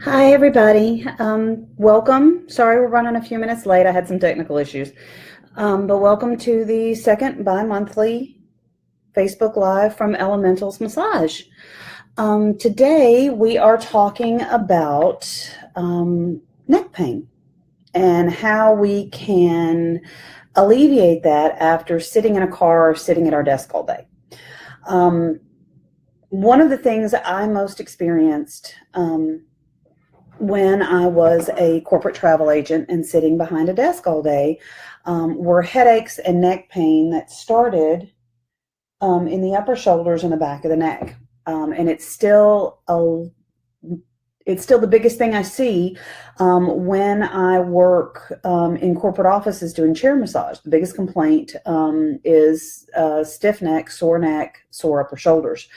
Hi, everybody. Welcome. Sorry we're running a few minutes late. I had some technical issues. But welcome to the second bi-monthly Facebook Live from Elementals Massage. Today we are talking about neck pain and how we can alleviate that after sitting in a car or sitting at our desk all day. One of the things I most experienced when I was a corporate travel agent and sitting behind a desk all day were headaches and neck pain that started in the upper shoulders and the back of the neck. And it's still the biggest thing I see when I work in corporate offices doing chair massage. The biggest complaint is stiff neck, sore upper shoulders.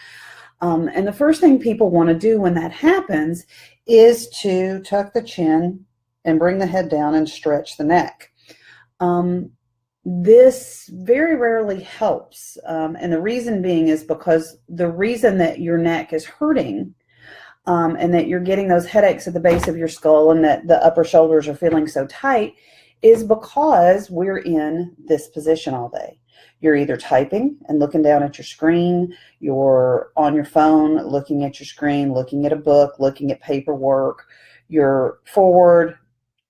And the first thing people want to do when that happens is to tuck the chin and bring the head down and stretch the neck. This very rarely helps. And the reason being is because the reason that your neck is hurting and that you're getting those headaches at the base of your skull and that the upper shoulders are feeling so tight is because we're in this position all day. You're either typing and looking down at your screen, you're on your phone looking at your screen, looking at a book, looking at paperwork, you're forward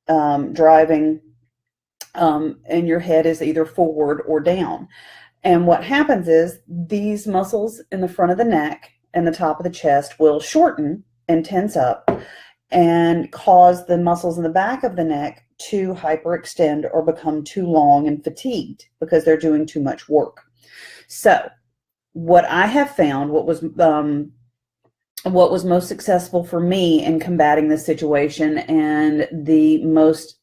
driving, and your head is either forward or down. And what happens is these muscles in the front of the neck and the top of the chest will shorten and tense up and cause the muscles in the back of the neck to hyperextend or become too long and fatigued because they're doing too much work. So what I have found, what was most successful for me in combating this situation and the most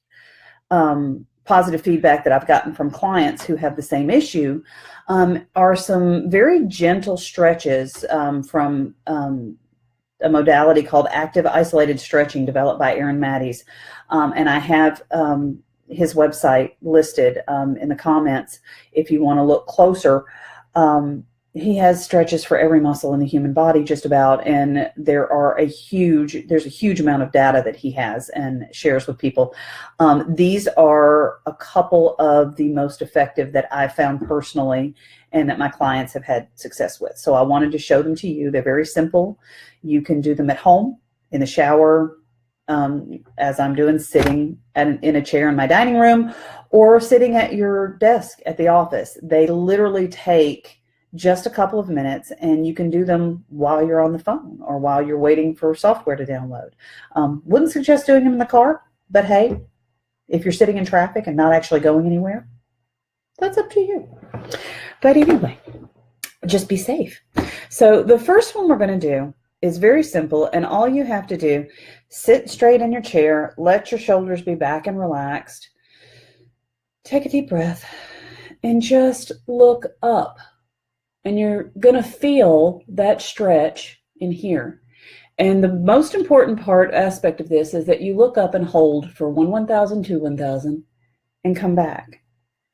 positive feedback that I've gotten from clients who have the same issue are some very gentle stretches from a modality called active isolated stretching developed by Aaron Matties. And I have his website listed in the comments if you want to look closer. He has stretches for every muscle in the human body just about, and there's a huge amount of data that he has and shares with people. These are a couple of the most effective that I've found personally and that my clients have had success with. So I wanted to show them to you. They're very simple. You can do them at home, in the shower, as I'm doing, sitting in a chair in my dining room, or sitting at your desk at the office. They literally take just a couple of minutes, and you can do them while you're on the phone or while you're waiting for software to download. Wouldn't suggest doing them in the car, but hey, if you're sitting in traffic and not actually going anywhere, that's up to you. But anyway, just be safe. So the first one we're going to do is very simple, and all you have to do, sit straight in your chair, let your shoulders be back and relaxed, take a deep breath, and just look up. And you're going to feel that stretch in here. And the most important aspect of this is that you look up and hold for 1,000, 2, 1,000, and come back.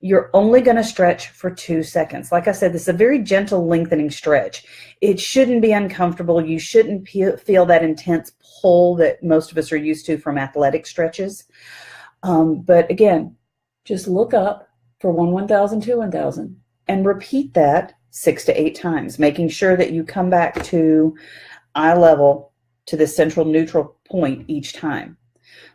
You're only going to stretch for 2 seconds. Like I said, this is a very gentle lengthening stretch. It shouldn't be uncomfortable. You shouldn't feel that intense pull that most of us are used to from athletic stretches. But again, just look up for 1,000, 2, 1,000, and repeat that 6 to 8 times, making sure that you come back to eye level to the central neutral point each time.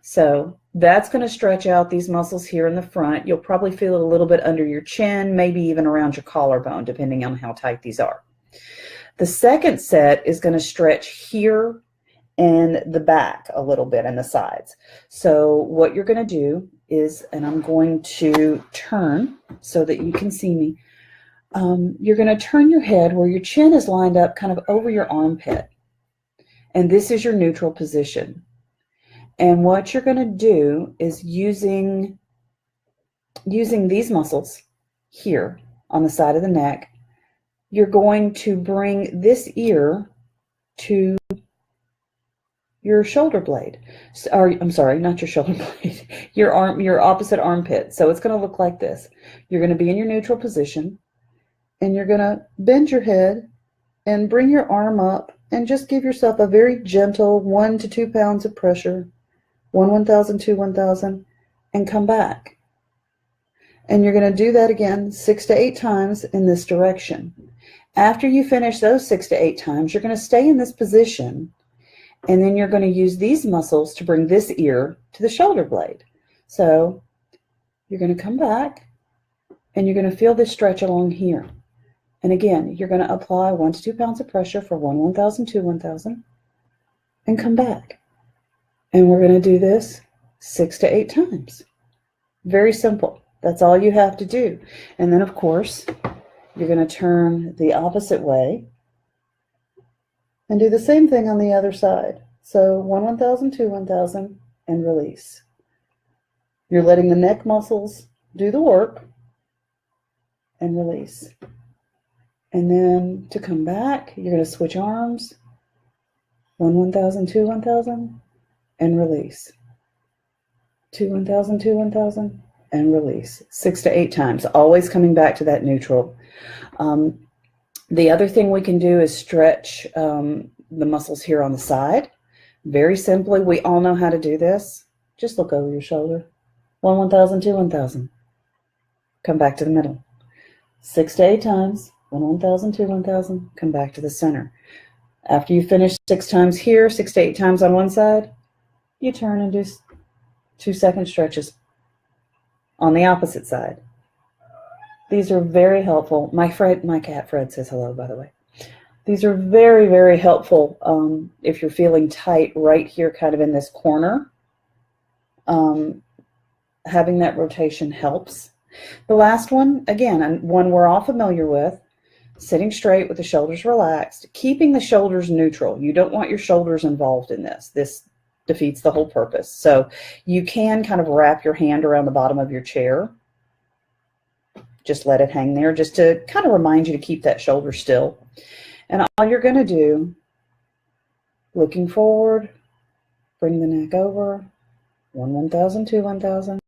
So that's going to stretch out these muscles here in the front. You'll probably feel it a little bit under your chin, maybe even around your collarbone, depending on how tight these are. The second set is going to stretch here and the back a little bit and the sides. So what you're going to do is, and I'm going to turn so that you can see me, you're going to turn your head where your chin is lined up kind of over your armpit. And this is your neutral position. And what you're going to do is using these muscles here on the side of the neck, you're going to bring this ear to your shoulder blade. Or, I'm sorry, not your shoulder blade, your opposite armpit. So it's going to look like this. You're going to be in your neutral position, and you're going to bend your head and bring your arm up and just give yourself a very gentle 1 to 2 pounds of pressure. 1,000, 2, 1,000, and come back. And you're going to do that again 6 to 8 times in this direction. After you finish those 6 to 8 times, you're going to stay in this position, and then you're going to use these muscles to bring this ear to the shoulder blade. So you're going to come back, and you're going to feel this stretch along here. And again, you're going to apply 1 to 2 pounds of pressure for 1,000, 2, 1,000, and come back. And we're going to do this 6 to 8 times. Very simple. That's all you have to do. And then, of course, you're going to turn the opposite way and do the same thing on the other side. So 1,000, 2, 1,000, and release. You're letting the neck muscles do the work and release. And then to come back, you're going to switch arms. 1,000, 2, 1,000, and release. 2, 1,000, 2, 1,000, and release. 6 to 8 times, always coming back to that neutral. The other thing we can do is stretch the muscles here on the side. Very simply, we all know how to do this. Just look over your shoulder. 1,000, 2, 1,000. Come back to the middle. 6 to 8 times. 1,000, 2, 1,000. Come back to the center. After you finish 6 times here, 6 to 8 times on one side, you turn and do 2-second stretches on the opposite side. These are very helpful. My cat Fred says hello, by the way. These are very, very helpful if you're feeling tight right here, kind of in this corner. Having that rotation helps. The last one, again, one we're all familiar with, sitting straight with the shoulders relaxed, keeping the shoulders neutral. You don't want your shoulders involved in this. This defeats the whole purpose. So you can kind of wrap your hand around the bottom of your chair. Just let it hang there, just to kind of remind you to keep that shoulder still. And all you're going to do, looking forward, bring the neck over, 1,000, 2, 1,000.